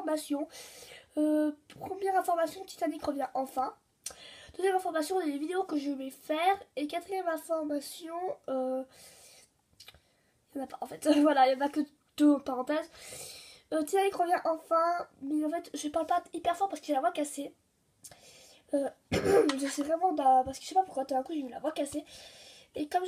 informations. Première information, Titanic revient enfin. Deuxième information, les vidéos que je vais faire. Et quatrième information, il n'y en a pas en fait. Voilà, il n'y en a que deux en parenthèse. Titanic revient enfin, mais en fait, je parle pas hyper fort parce que j'ai la voix cassée. J'essaie vraiment parce que je sais pas pourquoi tout d'un coup j'ai eu la voix cassée. Et comme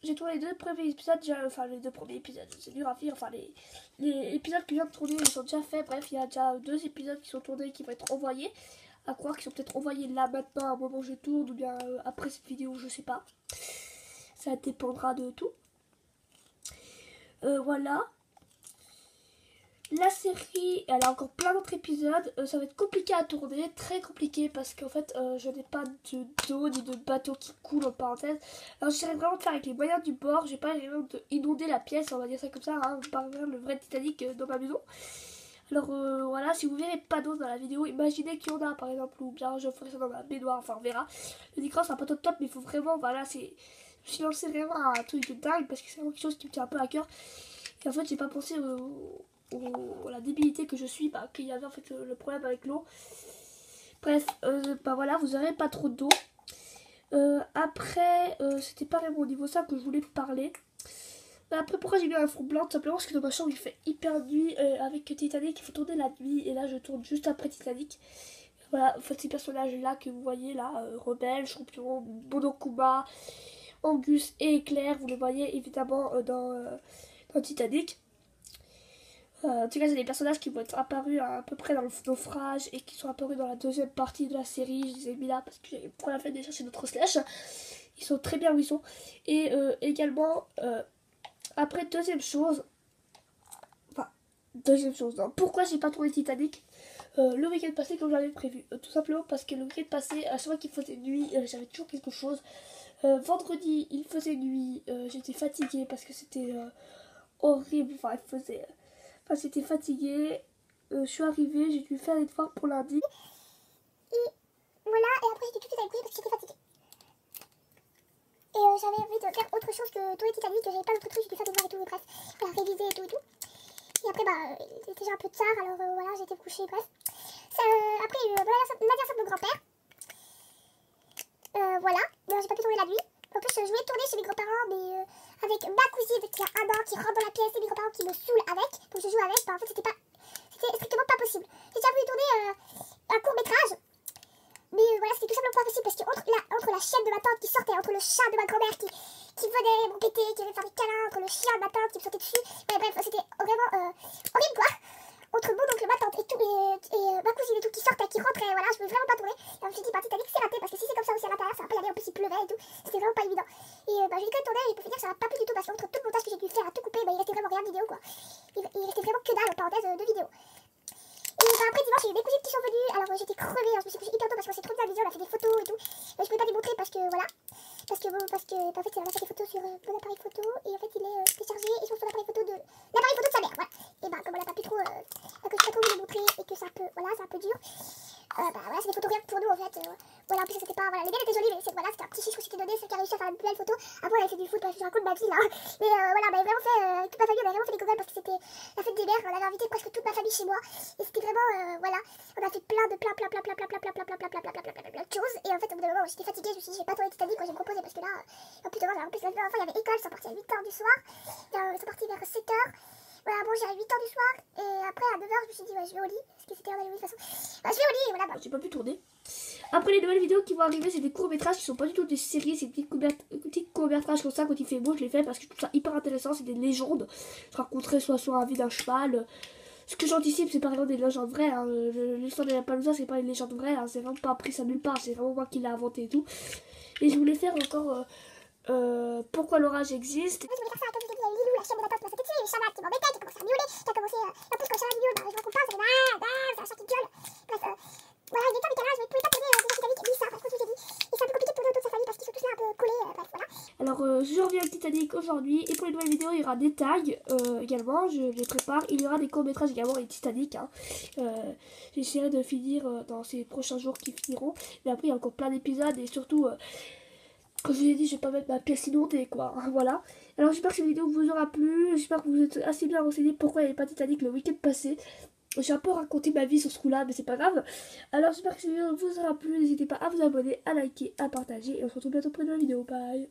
j'ai tourné les deux premiers épisodes, enfin les deux premiers épisodes, c'est dur à dire, enfin les épisodes que je viens de tourner, ils sont déjà faits. Bref, il y a déjà 2 épisodes qui sont tournés qui vont être envoyés. À croire qu'ils sont peut-être envoyés là maintenant, à un moment où je tourne, ou bien après cette vidéo, je sais pas. Ça dépendra de tout. Voilà. La série, elle a encore plein d'autres épisodes. Ça va être compliqué à tourner, très compliqué parce qu'en fait, je n'ai pas d'eau ni de bateau qui coule en parenthèse. Alors, j'essaierai vraiment de faire avec les moyens du bord. J'ai pas vraiment d'inonder la pièce, on va dire ça comme ça, hein, pas vraiment le vrai Titanic dans ma maison. Alors voilà, si vous verrez pas d'eau dans la vidéo, imaginez qu'il y en a par exemple, ou bien je ferai ça dans ma baignoire, enfin on verra. Le décor c'est un peu top top, mais il faut vraiment, voilà, je me suis lancé vraiment à un truc de dingue parce que c'est vraiment quelque chose qui me tient un peu à cœur. Et en fait, j'ai pas pensé à la débilité que je suis, qu'il y avait en fait le problème avec l'eau. Bref, voilà, vous aurez pas trop d'eau. Après, c'était pas vraiment au niveau ça que je voulais parler. Après, pourquoi j'ai mis un fond blanc? Tout simplement parce que dans ma chambre il fait hyper nuit. Avec Titanic, il faut tourner la nuit. Et là, je tourne juste après Titanic. Voilà, en fait, ces personnages-là que vous voyez là, Rebelle, Champion, Monokuma, Angus et Éclair, vous les voyez évidemment dans Titanic. En tout cas, c'est des personnages qui vont être apparus à peu près dans le naufrage et qui sont apparus dans la deuxième partie de la série. Je les ai mis là parce que j'avais pour la peine de chercher notre slash. Ils sont très bien où ils sont. Et également, après, deuxième chose, non. Pourquoi j'ai pas tourné Titanic le week-end passé comme j'avais prévu? Tout simplement parce que le week-end passé, à chaque fois qu'il faisait nuit, j'avais toujours quelque chose. Vendredi, il faisait nuit, j'étais fatiguée parce que c'était horrible. J'étais fatiguée. Je suis arrivée, j'ai dû faire les devoirs pour lundi. Et voilà, et après j'étais toute établie parce que j'étais fatiguée. Et j'avais envie de faire autre chose que tourner Titanic, que j'avais pas d'autres trucs, j'ai dû faire des devoirs et tout, bref, voilà, réviser et tout et tout. Et après, il était déjà un peu tard, alors voilà, j'étais couchée, bref. Après, il y a eu l'anniversaire de mon grand-père. Voilà, j'ai pas pu tourner la nuit. En plus, je voulais tourner chez mes grands-parents, mais avec ma cousine qui a 1 an, qui rentre dans la pièce, et mes grands-parents qui me saoulent avec, pour que je joue avec, en fait, c'était strictement pas possible. J'ai déjà voulu tourner un court-métrage, mais voilà, c'était tout simplement pas possible parce que entre la chienne de ma tante qui sortait, entre le chat de ma grand-mère qui venait m'embêter, qui venait faire des câlins, entre le chien de ma tante qui me sautait dessus, ouais, bref, c'était vraiment horrible quoi. Entre mon oncle, ma tante et ma cousine et tout qui sortait, qui rentrait, voilà, je pouvais vraiment pas tourner. Et je me suis dit, Titanic c'est raté parce que si c'est comme ça aussi à l'intérieur, ça va pas y aller, en plus il pleuvait et tout, c'était vraiment pas évident. Et j'ai quand même tourné et je peux vous dire que ça va pas plus du tout parce qu'entre tout le montage que j'ai dû faire à tout couper, il restait vraiment rien de vidéo quoi. Il restait vraiment que dalle en parenthèse de vidéo. Et après dimanche, il y a eu mes cousines qui sont venues, alors j'étais crevée, je me suis couchée hyper tôt parce que c'est trop bien amusé, on a fait des photos et tout. Je pouvais pas les montrer parce que voilà, parce que en fait on a fait des photos sur mon appareil photo et en fait il est téléchargé et sur son appareil photo de sa mère, voilà. Et comme on a pas pu trop, que j'ai pas trop voulu les montrer et que c'est un peu dur. Voilà, c'est des photos rien que pour nous en fait. Voilà, en plus c'était pas, voilà, les belles étaient jolies, mais c'était un petit chiche que c'était donné, celle qui a réussi à faire une belle photo. Après on avait fait du foot, je raconte ma vie là. Mais voilà, on avait vraiment fait, toute ma famille, on avait vraiment fait des gogoles parce que c'était la fête des mères, on avait invité presque toute ma famille chez moi. Et c'était vraiment, voilà, on a fait plein de choses. Et en fait au bout d'un moment j'étais fatiguée, je me suis dit je vais pas tourner Titanic quand j'ai proposé parce que là, en plus la dernière fois il y avait école, ils sont partis à 8h du soir. Ils sont partis vers 7h. Voilà, bon, j'ai à 8h du soir, et après à 9h, je me suis dit, ouais, je vais au lit, parce que c'était en allée de toute façon. Je vais au lit, et voilà. J'ai pas pu tourner. Après, les nouvelles vidéos qui vont arriver, c'est des courts-métrages qui sont pas du tout des séries, c'est des petits courts-métrages comme ça. Quand il fait beau, je les fais parce que je trouve ça hyper intéressant. C'est des légendes. Je raconterai soit sur la vie d'un cheval. Ce que j'anticipe, c'est pas vraiment des légendes vraies. Hein. L'histoire de la Palooza, c'est pas une légende vraie. Hein. C'est vraiment pas pris ça nulle part. C'est vraiment moi qui l'ai inventé et tout. Et je voulais faire encore pourquoi l'orage existe. Je voulais faire ça à cause de Lilou, la chienne de ma tante qui m'a sauté dessus, et Charlotte qui m'embêtait, qui a commencé à miauler, qui a commencé. En plus, quand Charlotte miaule, je vois qu'on parle, c'est un chat qui gueule. Bref, voilà, il est temps, Michaela, je ne pouvais pas tourner Titanic et Lisa, parce que je vous ai dit. Et c'est un peu compliqué de tourner autour de sa famille parce qu'ils sont tous là un peu collés, bref, voilà. Alors, je reviens avec Titanic aujourd'hui. Et pour les nouvelles vidéos, il y aura des tags également. Je les prépare. Il y aura des courts-métrages également et Titanic. Hein. J'essaierai de finir dans ces prochains jours qui finiront. Mais après, il y a encore plein d'épisodes et surtout. Comme je vous ai dit, je vais pas mettre ma pièce inondée, quoi. Voilà. Alors, j'espère que cette vidéo vous aura plu. J'espère que vous êtes assez bien renseignés pourquoi il n'y avait pas Titanic le week-end passé. J'ai un peu raconté ma vie sur ce coup-là, mais c'est pas grave. Alors j'espère que cette vidéo vous aura plu. N'hésitez pas à vous abonner, à liker, à partager. Et on se retrouve bientôt pour une nouvelle vidéo. Bye.